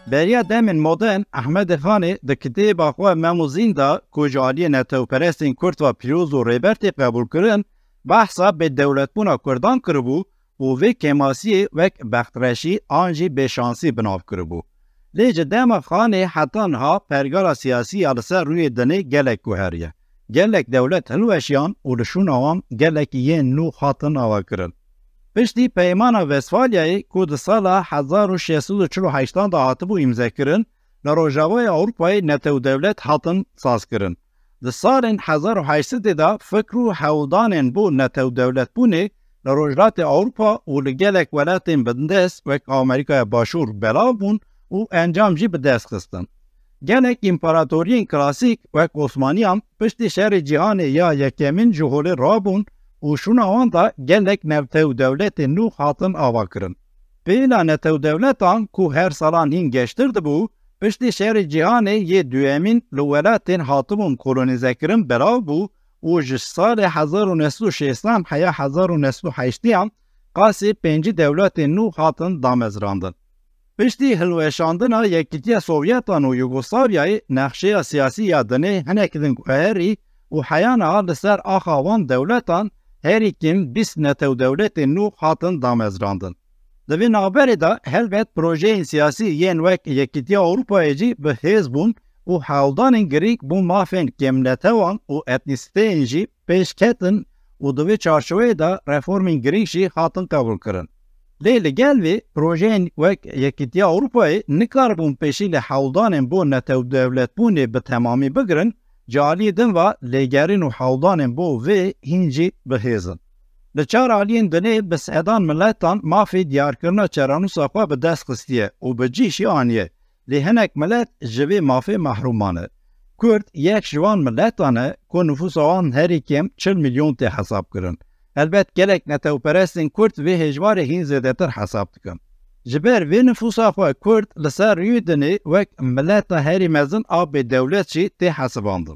بریا دمن مدن احمد خانی د کتاب خو مموزین دا کوجالی نتوپرستین کورت و پیروز و ریبرتی قبول کرن بحثا به دولت بونا کردان کربو و وی کماسی وک بخترشی آنجی به شانسی بناو کربو. لیج دم خانی حتان ها پرگار سیاسی علسر روی دنه گلک گوهریه. گلک دولت هلوشیان و لشون آوام گلک یه نو خاطن آوا کرن. پشتی پیمان وستفالیای که در سال 1648 دا هاتبو امضا کرن، لروجاوای اروپای نتو دولت هاتن ساز کرن. در سال 1800 دا فکر و حولدانن بو نتو دولت بونه لروجلات اروپا و لگلک ولاتین بدندست وک آمریکای باشور بلا بون و انجام جی بدست خستن. گلک امپراتورین کلاسیک وک عثمانیان پشتی شهر جهان یا یکمین جهول رابون و شونا آن دا گلک نتو دولت نو خاتم آوا کرن. پیلا نتو دولتان که هر سالان هین گشترد بو، پشتی شهر جهان یه دویمین لولاتین حاتمون کلونیزه کرن براو بو و جش سال 1960 حیا 1980 قاسی 5 دولت نو خاتم دامزراندن. پشتی هلوشاندن یکیتی سوویتان و یوگسلاویای نقشه سیاسی یادنه هنکدن گوهری و حیانا لسر آخوان دولتان هری کم 20 نتو دولت نو خاتن دامزراندن. دوی نابری دا هلوت پروژه سیاسی ین وک یکیتی اروپایی جی به حیز بون و حولدان گریک بون مافین کم نتوان و اتنیسته جی پیش کتن و دوی چارچوه دا رفورمین گریک جی خاتن قبول کرن. لیل گلوی پروژه وک یکیتی اروپایی نکار بون پیشی لحولدان بون نتو دولت بونه به تمامی بگرن جالی دن و لیگرین و حولدان بو و هنجی بهیزن. لچار آلین دنه بس ادان ملتان مافی دیار کرنا چرانو ساقوا به دست خستیه و به جیشی آنیه لی هنک ملت جوی مافی محرومانه. کرد یک جوان ملتانه که نفوس آن هری کم 40 میلیون تی حساب کرن. البته گلک نتو پرستین کرد و هجوار هین زیده تر حساب دکن. جبر و نفوس آخوا کرد لسر روی دنه وک ملتا هری مزن آب دولت چی تی حساباندن.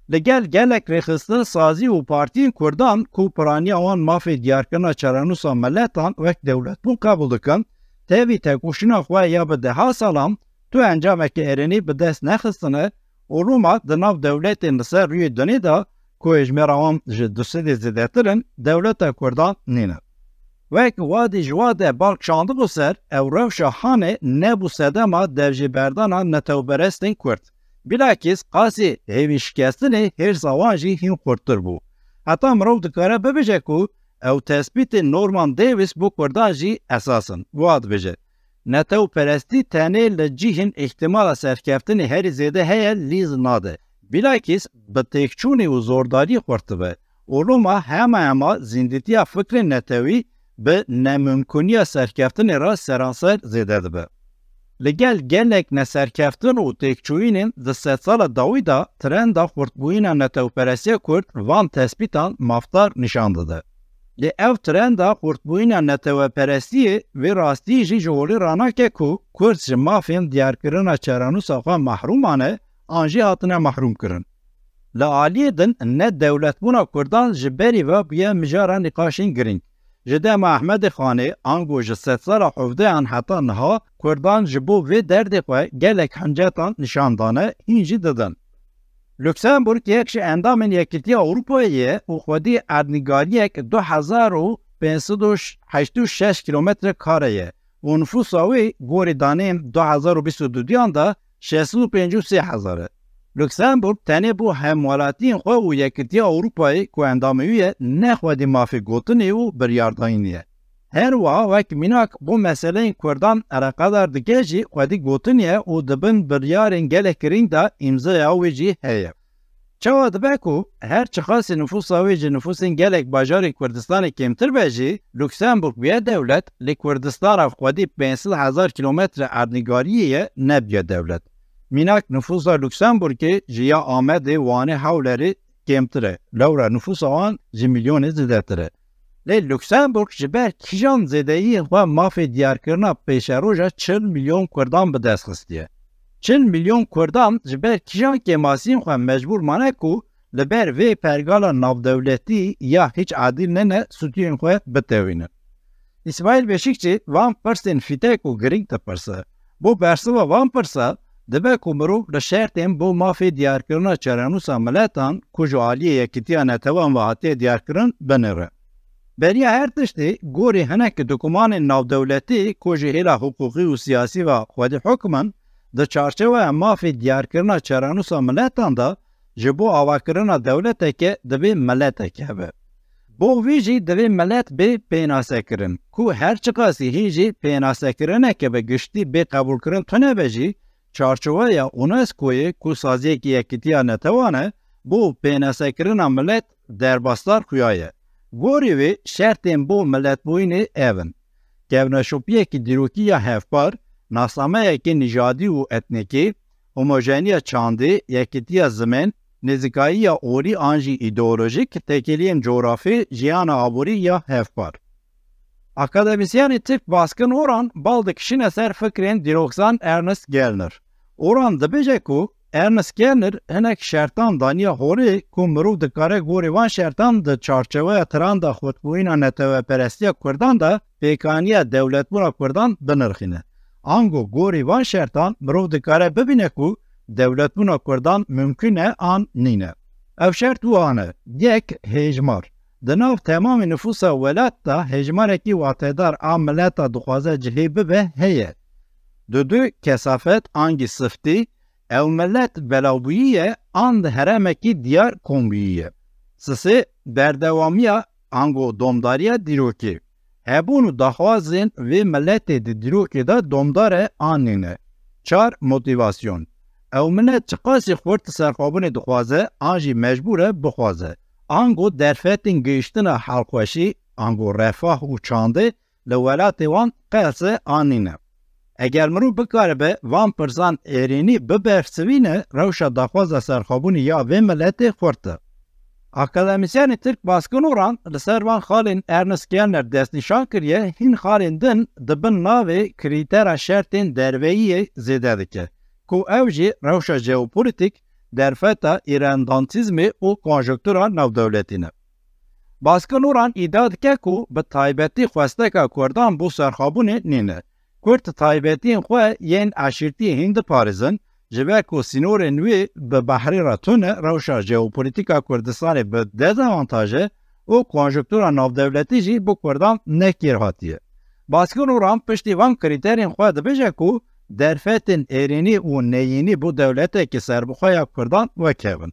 لگل گلک رخصتن سازی و پارتین کردان کو پرانی آوان مافی دیارکنا چرانوسا ملتان وک دولت بون قبول دکن تاوی تکوشن آخوا یا به 10 سالام تو انجام که ارنی به دست نخستنه و روما دناو دولت نسر روی دنه دا کو اجمیر آوان جدوسه زیده ترن دولت کردان نینه. وک وادی جواده بالک شانده بسر او رو شاهانه نبو سدما درجه بردان نتو برستین کرد. بلاکیس قاسی هیوی شکستنه هر زوانجی هین خورتر بو. حتی مرو دکاره ببیجه که او تثبیت نورمان دیویس بو کردان جی اساسن. واد بجه. نتو پرستی تنه لجیهن احتمال سرکفتن هر زیده هیا لیز ناده. بلاکیس به تکچونی و زورداری خورته به. اولوما همه زندیتی فکر نتوی به نممکنی سرکفتن را سرانسر زیده ده به. لگل گلک نسرکفتن و تکچوینین ده 3 سال داوی دا ترند خورتبوین نتو پرسی کرد وان تثبیتان مفتار نشانده ده. لی او ترند خورتبوین نتو پرسی و راستی جی جولی رانا که کو کرد جمافین دیار کرن چرانو ساقا محرومانه آنجی هاتنه محروم کرن. لعالی دن نه دولت بونا کردان جبری و بیا مجارا نقاشین گرینگ. جدام احمد خانی آنگو جست سال حفظه آن حتی نها کردان جبو و درد خواه گلک هنجتان نشاندانه اینجی دادن. لوکسامبورگ یکش اندامن یکیتی اروپاییه و خودی اردنگاری یک 2586 کیلومتر کاریه و نفوس آوی گوری دانیم 2022 دا 653,000. لوکسامبورگ تنه بو هموالاتین خواه و یکیتی اروپایی که اندامویه نخوادی مافی گوتنی و بریارداینیه. هر وقت میناک بو مسئله کردان ارقدر دگه جی خوادی گوتنیه و دبن بریارین گله کرین دا امضای آوی جی هیه. چوا دبکو هر چخاص نفوس آوی جی نفوسین گلک باجاری کردستان کمتر بجی لوکسامبورگ بیه دولت لی کردستان اف خوادی 500,000 کیلومتر اردنگاریه نبیه دولت. میناک نفوس لوکسامبورگ جیا آمد وانه حولری کمتره. لورا نفوس آن جی میلیون زیده تره. لی لوکسامبورگ جبر کیجان زدهی و مافی دیار کرنا پیش روژا 40 میلیون کردان به دست خستیه. 40 میلیون کردان جبر کیجان که ماسین خو مجبور مانه کو لبر وی پرگالا ناو دولتی یا هیچ عادل نه سوتیون خو بتوینه. اسماعیل بشیکچی وان پرسن فیتک و گرینگ تا پرسه. بو برسوا وان پرسا دبه کو مرو د شرطن بو مافی دیار کرنا چرانوسا ملتان کو جو عالیه یکیتیا نتوان و هاتی دیار کرن بنره. بریا هر تشتی گوری هنک دکومان ناو دولتی کو جهیلا حقوقی و سیاسی و خود حکمن د چارچوه مافی دیار کرنا چرانوسا ملتان دا جبو آوا کرنا دولته که دبی ملته که به. بو ویجی دوی ملت به پیناسه کرن کو هر چقاسی هیجی پیناسه کرنه که به گشتی به قبول کرن تونه بجی چارچوه یا اونسکوی کو سازی که یکیتیا نتوانه بو پیناسه کرن ملت در باستار خویایه. گوری وی شرطین بو ملت بوینه ایون. گونشوپیه که دیروکی یا هفپار ناسامه که نژادی و اتنیکی هوموژنی چاندی یکیتیا زمین نزدیکایی یا اوری آنجی ایدئولوژیک تکیلین جغرافی جیان آبوری یا هفپار. Akademisyen Türk baskın oran baldı kişinin eser fikrin diroksan Ernest Gellner. Oran dibece ku Ernest Gellner hinek şertan daniya hori ku mru dikare gori van şertan da çarçeve etiran da xutbuina neteve perestiya Kurdan da pekaniya devlet buna Kurdan binirxine. Ango gori van şertan mru dikare bibine ku devlet buna Kurdan mümküne an nine. Ev şert bu anı yek hejmar. دناو تمام نفوس ولات دا هجمارکی واتدار عملتا دخوازه جهیبه به هیه. دو کسافت آنگی صفتی او ملت بلاویه آن هرمکی دیار کومبیه. سسی بردوامیا آنگو دومداریا دیروکی. هبونو دخوازین و ملت دیروکی دا دومداره آنینه. 4 موتیواسیون. او ملت چقاسی خورد سرخابون دخوازه آنجی مجبوره بخوازه. آنگو درفتین گیشتن حلقوشی آنگو رفاه و چانده لولات وان قرصه آنینه. اگر مرو بکاره به وان پرزان ایرینی ببرسوینه روشا دخواز سرخابونی یا و ملت خورده. اکادمیسیان ترک باسکن اوران لسر وان خالین ارنست گلنر دست نشان کریه هین خالین دن دبن ناوی کریتر شرطین درویی زیده دکه. کو اوجی روشا جیوپولیتیک در فتا ایراندانتیزمی و کنجکتوران نو دولتینه. باسکن اوران ایداد که کو به تایبتی خواسته که کردان بو سرخابونه نینه. کرد تایبتین خواه ین عشیرتی هند پارزن جبه کو سینور نوی به بحری راتونه روشا جیوپولیتیکا کردستان به دزاوانتاجه و کنجکتوران نو دولتی جی بو کردان نکیر هاتیه. باسکن اوران پشتی وان کریترین خواه دبیجه کو درفتین ایرینی و نیینی بو دولته که سربخواه کردان و کهون.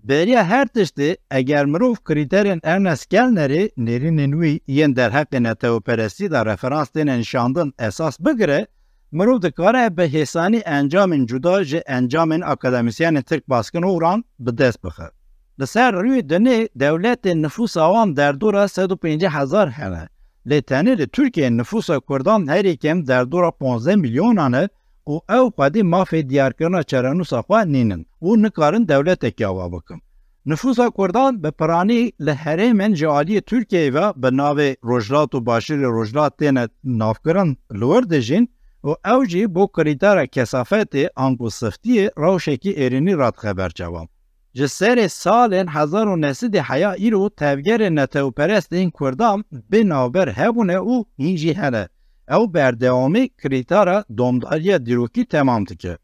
بریا هر تشتی اگر مروف کریترین ارنست گلنری نرین نوی ین در حق نتو پرستی در رفرانس دین نشاندن اساس بگره مروف دکاره به حسانی انجام جدا جه انجام اکادمیسیان ترک باسکن اوران به دست بخه. لسر روی دنی دولت نفوس آوان در دور 150,000 هنه. لیتنی Türkiye nüfusa Kurdan her ikem der dora 15 milyonanı o ev qadi mafya diyarkırına çaranusa xwa ninin. O nikarin devlet ekava bakım. Nüfusa Kurdan be parani le heremen jaliye Türkiye ve be nave rojlat u başir rojlat tene navkıran lor dejin o evci bu kritera kesafeti anku sıftiye ravşeki erini rat haber çavam. جسر سالن 1900 حیا ایرو تفگر نتو پرستین کردام به نابر هبونه او اینجی هنه او بردوامی کریتارا دومداری دیروکی تمام تکه.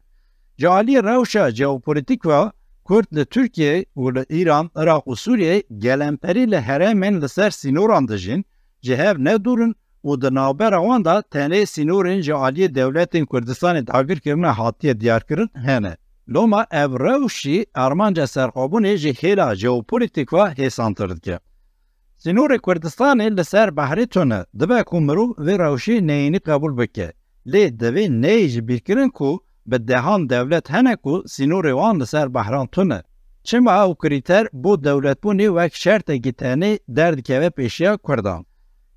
جالی روشا جیوپولیتیک و کرد لترکیه و ایران، عراق و سوریه گلمپری لحرمین لسر سینوران دجین جهب ندورن و دنابر آوان دا تنه سینورین جالی دولتین کردستان داگر کرنه حاتیه دیار کرن هنه. لوما ev rewşi Armanca serxabûnê ji hêla jeopolitîk ve hêsantir dike. Sînorê Kurdistanê li ser behrê tune dibe ku mirov vê rewşî neyînî qebûl bike. Lê divê neyê ji bîrkirin ku bi dehan dewlet hene ku sînorê wan li ser behran tune. Çima ew krîter bo dewletbûnê wek şertekî tenê derdikeve pêşiya Kurdan.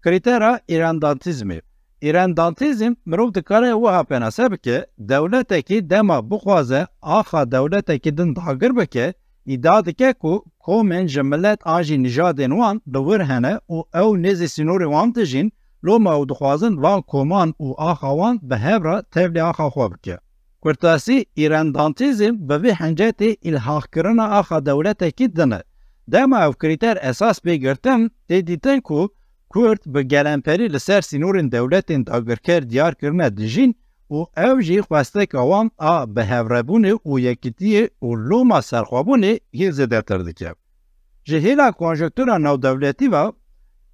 Krîtera îrandantîzmê. İrandantizm mirov dikare wiha penase bike dewletekî dema bixwaze axa dewletekî din dagir bike îdia dike ku komên ji millet an jî nijadên wan li wir hene û ew nêzî sînorê wan dijîn loma ew dixwazin van koman û axa wan bi hev re tevlî axa xwe bike. Kurtasî îrandantizm bi vê hencetê îlhaqkirina axa dewletekî dine. Dema ew krîter esas pê girtin tê dîtin ku Kurd bi gelemperî li ser sînorên dewletên dagirker diyar kirine dijîn و او جی خواسته که وان بهوربونه و یکیتی و لوما سرخوابونه هی زده تر دکه. جهیلا کنجکتورا نو دولتی و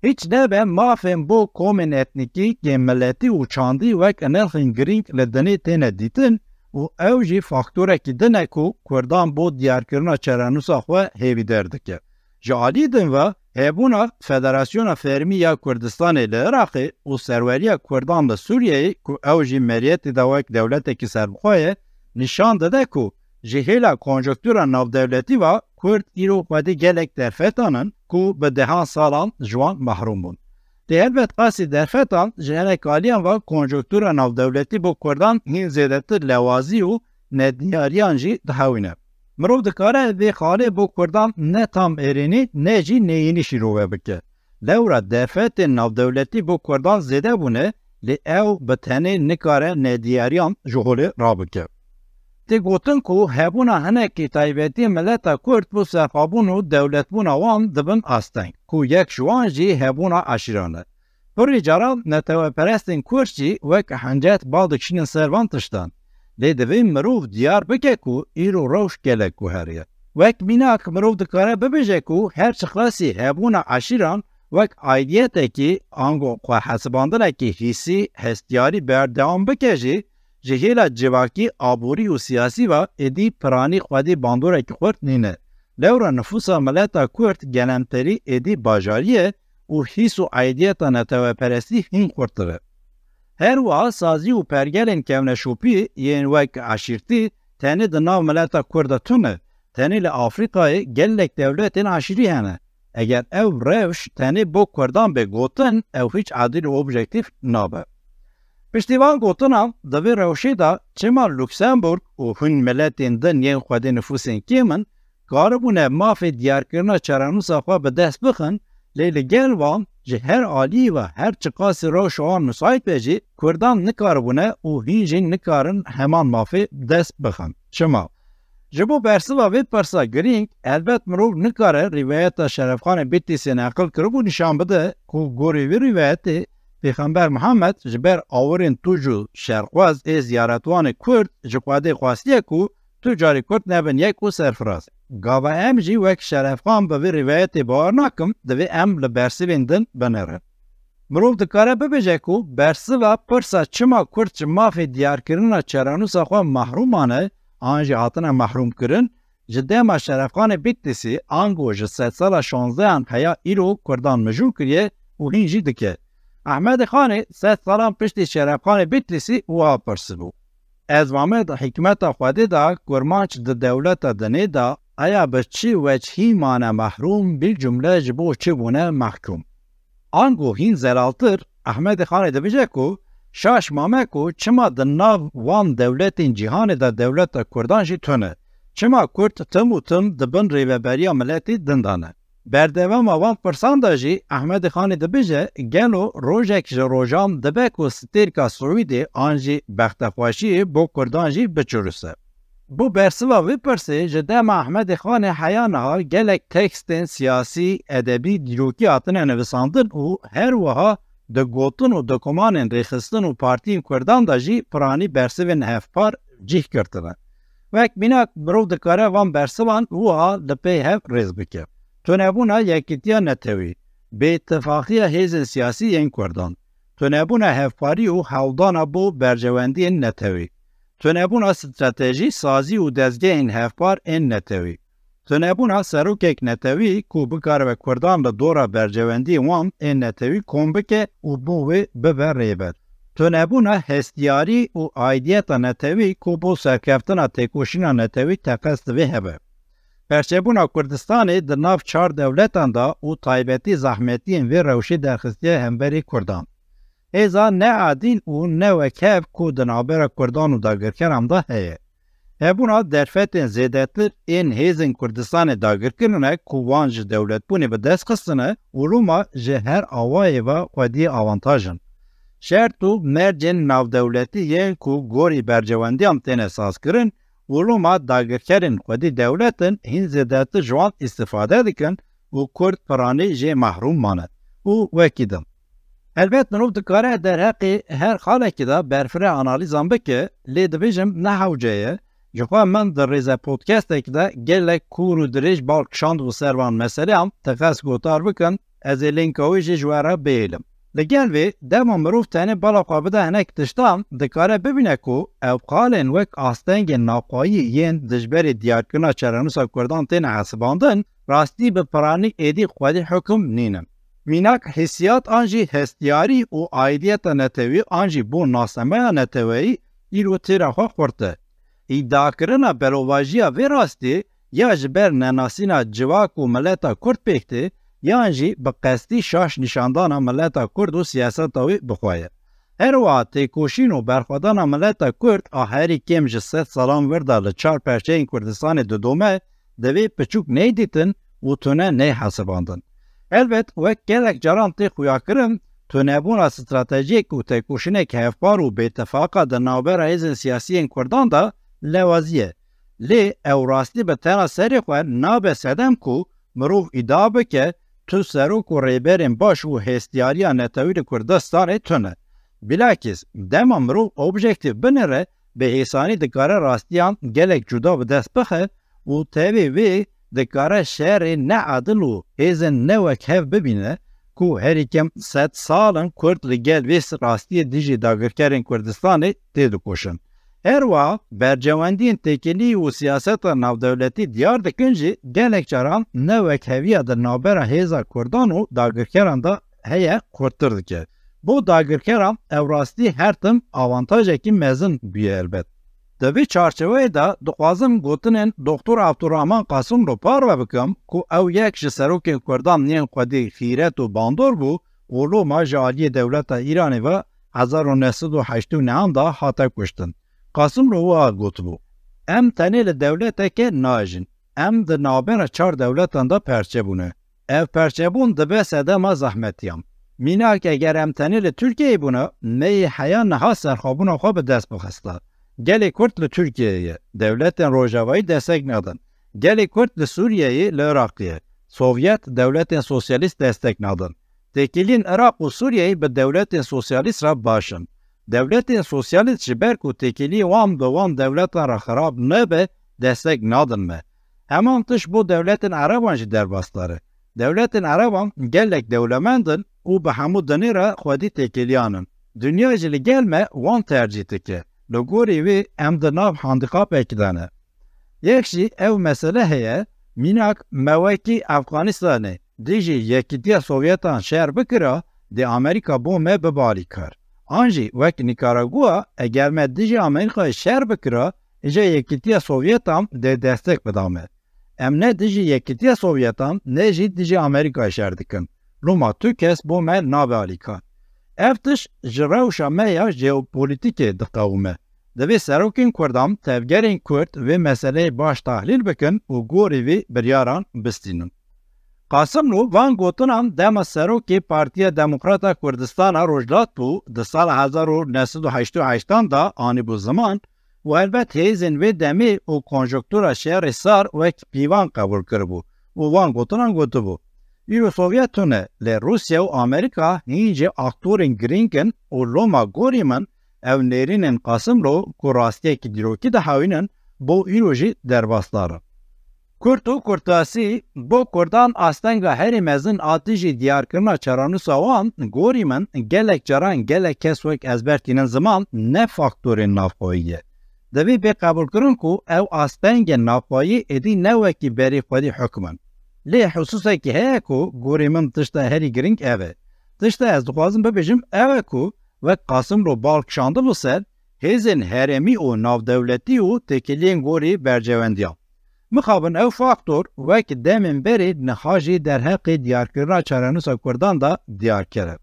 هیچ نبه مافن بو کومن اتنیکی که ملتی و چاندی وک انرخین گرینگ لدنی تینه دیتن و او جی فاکتوره که دنه که کردان بو دیار کرنا چرانوسا خواه هیوی دردکه. جالی دن و هبونا فدراسیون فرمی یا کردستان لعراقی و سروری کردان ده سوریه که او جی مریت دوک دولت که سربخواه نشان داده که جهیلا کنجکتورا ناو دولتی و کرد ایرو خودی گلک درفتانن که به دهان سالان جوان محروم بون. ده البت قاسی درفتان جهلک آلیان و کنجکتورا ناو دولتی با کردان هین زیدتر لوازی و ندیاریان جی دهاوینه. مرو دکاره وی خاله بو کردان نه تام ارینی نه جی نیینی شیروه بکه. لورا درفت ناو دولتی بو کردان زیده بونه لی او بتنه نکاره ندیاریان جهوله را بکه. تی گوتن که هبونا هنکی تایبتی ملتا کرد بو سرخابون و دولت بونا وان دبن آستنگ که یک شوان جی هبونا عشیرانه. پری جاران نتوه پرستین کرد جی وک حنجت بالدکشین سروان تشتن. لی دویم مروف دیار بکه که ایرو روش گلک که هریه. وک بیناک مروف دکاره ببیجه که هر چخلاسی هبونا عشیران وک آیدیته که آنگو خواه حسباندنه که حسی هستیاری بردوام بکه جی جهیلا جواکی آبوری و سیاسی و ادی پرانی خودی باندوره که خورد نینه. لورا نفوسا ملتا کرد گلمتری ادی باجاریه و حیث و عیدیتا نتوه پرستی هین خوردره. هر وها سازی و پرگلین کونه شوپی یین وک عشیرتی تنی دناو ملتا کرده تونه. تنی لآفریقای گلک دولتین عشیری هنه. اگر او روش تنی بو کردان بگوتن او هیچ عادل و اوبژکتیف نابه. پشتیوان گوتنا دوی روشی دا چما لوکسمبورگ و هن ملتین دن ین خود نفوسین کیمن کاربونه مافی دیار کرنا چرانوسا خواه به دست بخن لیل گل وان جه هر آلی و هر چقاس روش آن مساعد بیجی کردان نکاربونه و هینجین نکارن همان مافی دست بخن. چما؟ جبو برسه و وید پرسا گرینگ البت مروب نکاره روایت شرفخان بیتیسی نقل کربو نشان بده که گوری وی روایتی پیغمبر محمد جبر آورین توجو شرقواز ای زیارتوان کرد جقواده خواستیه که تو جاری کرد نبن یک و سرفراز. گاوه ام جی وک شرفخان به وی روایت باور نکم دوی ام لبرسی ویندن بنره. مروف دکاره ببیجه که برسی و پرسا چما کرد چه مافی دیار کرنه چرانوسا خواه محرومانه آنجی آتنه محروم کرن جده ما شرفخان بیتیسی آنگو جسد سال 16 ان حیا ایرو کردان مجور کریه و هینجی دکه. احمد خانی 3 سالان پشت شرفخان بیتلیسی و پرسی بو. از وامد حکمت خواده دا کرمانچ ده دولت دنه دا ایا بچی وجهی مانه محروم بیل جمله جبو چی بونه محکوم. آنگو هین زلالتر احمد خانی ده بجه که شاش مامه که چما دناو وان دولتین جهان دا دولت کردان جی تونه. چما کرد تم و تم دبن ریوبریا ملتی دندانه. بردوام وان پرسان دا جی احمد خانی ده بجه گلو روژک جه روژان دبک و ستیرکا سویده آنجی بختخواشی بو کردان جی بچورسه. بو برسوا وی پرسه جه دم احمد خانی حیانها گلک تکستین سیاسی ادبی دیروکی آتنه نویساندن و هر وها ده گوتن و دکومانین ریخستن و پارتین کردان دا جی پرانی برسوین هفپار جیح کرتنه. وک بیناک برو دکاره وان برسوان وها لپی هف ریز بکه. تونبونا یکیتیا نتوی به اتفاقی حزب سیاسی این کردان. تونبونا هفپاری و حولدان بو برجواندی این نتوی. تونبونا استراتژی سازی و دزگه این هفپار این نتوی. تونبونا سروکک نتوی کو بکار و کردان دا دورا برجواندی وان این نتوی کن بکه و بوی ببر ریبر. تونبونا هستیاری و آیدیت نتوی کو بو سرکفتنا تکوشینا نتوی تقست وی هبه. پرچبونا کردستان در ناف 4 دولتان دا و تایبتی زحمتین و روشی درخستیه همبری کردان. ایزا نه عادیل و نه وکیف که دنابر کردان و داگرکر هم دا هیه. هبونا درفتین زیدتر این هیزن کردستان داگرکرنه که وانج دولت بونی به دست خستنه ولوما جه هر آوای و خودی آوانتاجن. شرطو مرجن ناو دولتی یه که گوری برجواندی هم تین اساس کرن ولوما داگرکرین خودی دولتن هین زیدت جوان استفاده دکن و کرد پرانی جه محروم ماند. و وکیدم. Elbet مرۆڤ dikare derheqê her xalekî de berfirê analîzan bike, lê dibêjim ne hewce ye, ji xwe min di rêze podcastekî de gelek kûr û dirêj balkişand û servan meseleyan te xes gotar bikin, ez ê lînka wê jî ji we re bihêlim. Li gel vê dema mirov tenê bala xwe bide hinek tiştan dikare bibîne ku ew qalên wek astengên navxwayî yên dijberê diyarkirina çarenûsa Kurdan tên hesibandin, rastî bi piranî êdî xwedî hukm nînin. Mînak hissiyat an jî hestiyarî û aidiyeta netewî an jî bû nasemeya neteweyî îro têra xwe xurte. İddiakirina berovajiya vê rastî ya ji ber nenasîna civak û mileta Kurd pêk tê, yan jî bi qestî şaş nîşandana mileta Kurd û siyaseta wê bixwaye. Her wiha têkoşîn û berxwedana mileta Kurd a herî kêm ji 100 salan wir de li çar perçeyên Kurdistanê didome, divê piçûk neydîtin û tune neyhesibandin. Elbet wek gelek caran tê xuyakirin, tunebûna stratejîk û têkoşînek hevpar û bêtefaqa di navbera hêzên siyasiyên Kurdan da lewazî ye. Lê ew rastî bi tena serê xwe nabe sedem ku mirov îdia bike tu serok û rêberên baş û hestiyariya netewî li Kurdistanê tune. Bilakis dema mirov objektif binire bi hêsanî dikare rastiyan gelek cuda bi dest bixe û tevê wê dikare şerê neadil û hêzên newek hev bibîne ku herî kem 100 salin Kurd li gel vê rastiyê dijî dagirkerên Kurdistanê tê dikoşin. Her wiha bercewendiyên têkilî û siyaseta navdewletî diyar dikin jî gelek caran newek heviya di navbera hêza Kurdan û dagirkeran da heye xurttir dike. Bu dagirkeran ew rastî her tim avantajekî mezin bûye elbet. Di vê çarçeveyê de dixwazim gotinên Doktor Abdurrahman Qasîmlo parve bikim ku ew yek ji serokên Kurdan yên xwedî xîret û bandor bû û loma ji aliyê dewleta Îranê ve 1989 da hate kuştin. Qasîmlo wiha gotibû, em tenê li dewleteke najin, em di navbera çar dewletan da perçebûne. Ev perçebûn dibe sedema zehmetiyan. Mînak eger em tenê li Tirkiyeyê bûne, meyê heya niha serxwebûna xwe bi dest bixiste. Gelê Kurd li Tirkiyeyê, dewletên Rojavayî destek nedin. Gelê Kurd li Sûriyeyê li Iraqê, Sovyet dewletên sosyalîst destek nedin. Têkiliyên Iraq û Sûriyeyê bi dewletên sosyalîst re başin. Devletên sosyalîst ji ber ku têkiliyê wan bi wan dewletan re xirab nebe destek nadin me. Heman tiş bu devletên Ereban jî derbasdar e. Devletên Ereban gelek dewlemendin û bi hemû dinê re xwedî têkiliyanin. Dünya jî li gel me wan tercîh dike. Li gorî wê em di nav handikapekî de ne. Yek jî ew mesele heye, mînak mewekî Efxanistanê dijî Yekîtiya Sovyetan şer bikira, di Amerîka bo me bibalî kar. An jî wek Nikaragua eger me dijî Amerîkayê şer bikira, ji Yekîtiya Sovyetan dê destek bida me. Em ne dijî Yekîtiya Sovyetan ne jî dijî Amerîkayê şer dikin. Roma tu kes bo me nabe alîkar. Ev tiş ji rewşa me ya jeopolitîkê diqewime. Divê serokên Kurdan tevgerên Kurd vê meseleyê baş tahlîl bikin û gorî vê biryaran bistînin. Qasîmlo van gotinan dema serokê Partiya Demokrata Kurdistana rojdat bû di sala 1988 da anî bû ziman û elbet hêzên vê demê û konjuktura şerê sar wek pîvan qebûl kiribû û van gotinan gotibû. Îro Sovyet tune lê Rusya û Amerîka hîn jî aktorên girîngin û loma gorî min ew nêrînên Qasîmlo ku rastiyekî dîrokî dihewînin bo îro jî derbasdar in. Kurd û Kurtasî bo Kurdan astenga herî mezin atî jî diyarkirina çaranûsa wan gorî min gelek caran gelek kes wek ezbertînin ziman ne faktorên navxwayî ye. Divê bê qebûlkirin ku ew astengên navxwayî êdî newekî berî xwedî hukmin. Lê hususekî heye ku gorî min tişta herî giring ev e. Tişta ez dixwazim bibêjim ew e ku wek Qasîmlo balkişandibû ser hêzên herêmî û navdewletî û têkiliyên gorî bercewendiyan. Mixabin ew faktor wek demên berê niha jî derheqê diyarkirina çarenûsa Kurdan da diyar kire.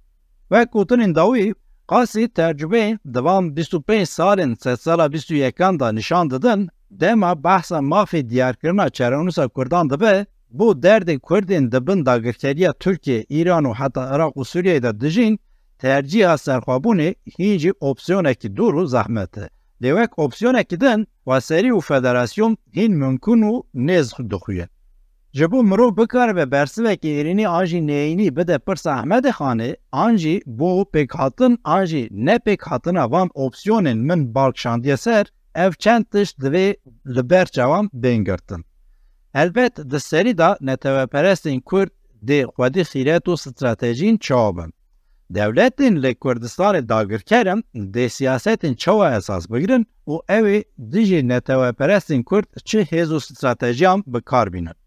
Wek gotinên dawî, qasî tercûmeyên divan 25 salên sedsala 21 da nîşan didin, dema behsa mafê diyarkirina çarenûsa Kurdan dibe, bu derdê Kurdên dibin dagirkeriya Tirkiye, İran û heta Iraq û Sûriyeyê de dijîn, terciha serxwebûnê hîn jî opsiyonekî dûr û zehmet e. Lê wek opsiyonekî din, waserî û federasyon hîn mümkün û nêz dixuye. Ji bo mirov bikaribe bersivekê êrînî an jî neyînî bide pirsa Ehmedê Xanê, an jî bo pêkhatin an jî nepêkhatina van opsiyonên min balkişandiye ser, ev çend tişt divê li ber çawan bên girtin. Elbet di serî da netewperestên Kurd dê xwedî xîret û stratejîn çawa bin. Devletên li Kurdistanê dagirkerin dê siyasetên çawa esas bigirin û ew ê dijî netewperestên Kurd çi hêz û stratejiyan bikarbînin.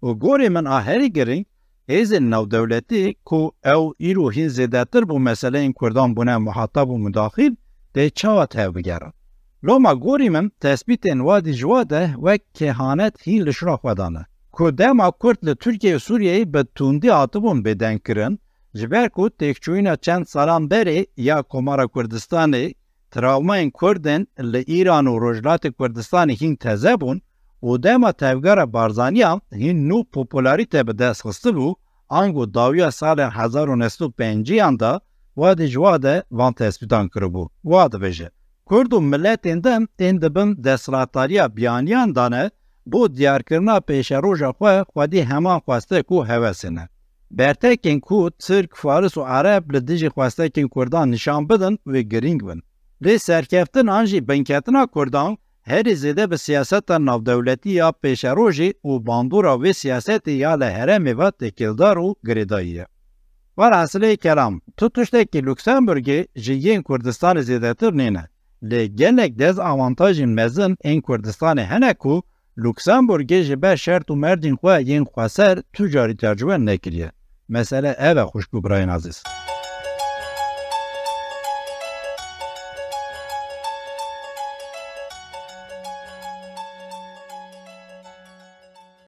û gorê min a herî giring, hêzên navdewletî ku ew îro hîn zêdetir bu meseleyên Kurdan bûne muhatab û mudaxil, dê çawa tev bigerin. Loma gorî min tespîtên wadî ji wa de wek kehanet hîn li şira xwe dane. Ku dema Kurd li Tirkiye û Sûriyeyê bi tundî hatibûn bêdengkirin, ji ber ku têkçûyîna çend salan berê ya Komara Kurdistanê, travmayên Kurdên li Îran û Rojhilatê Kurdistanê hîn teze bûn û dema tevgera Barzaniyan hîn nû popülarîte bi dest xistibû, ango dawiya salên 1950yan da wadî ji wa de van tespîtan kiribû. Wa dibêje Kurd û milletên din tên dibin desthilatdariya biyaniyan dane bo diyarkirina pêşeroja xwe xwedî heman xwestek û hevesê ne. Bertekên ku Tirk, Faris û Ereb li dijî xwestekên Kurdan nîşan bidin wê giring bin. Lê serkeftin an jî binketina Kurdan herî zêde bi siyaseta navdewletî ya pêşerojê û bandora wê siyasetê ya li herêmê ve têkildar û girêdayî ye. Velhasilê kelam, tu tiştekî Luksemburgê ji yên Kurdistanê zêdetir nêne. Lê gelek dezavantajên mezin ên Kurdistanê hene ku Luksemburgê ji ber şert û merdên xwe yên xweser tu carî tercüme nekiriye. Mesele ev e xuşbû birayên azîz.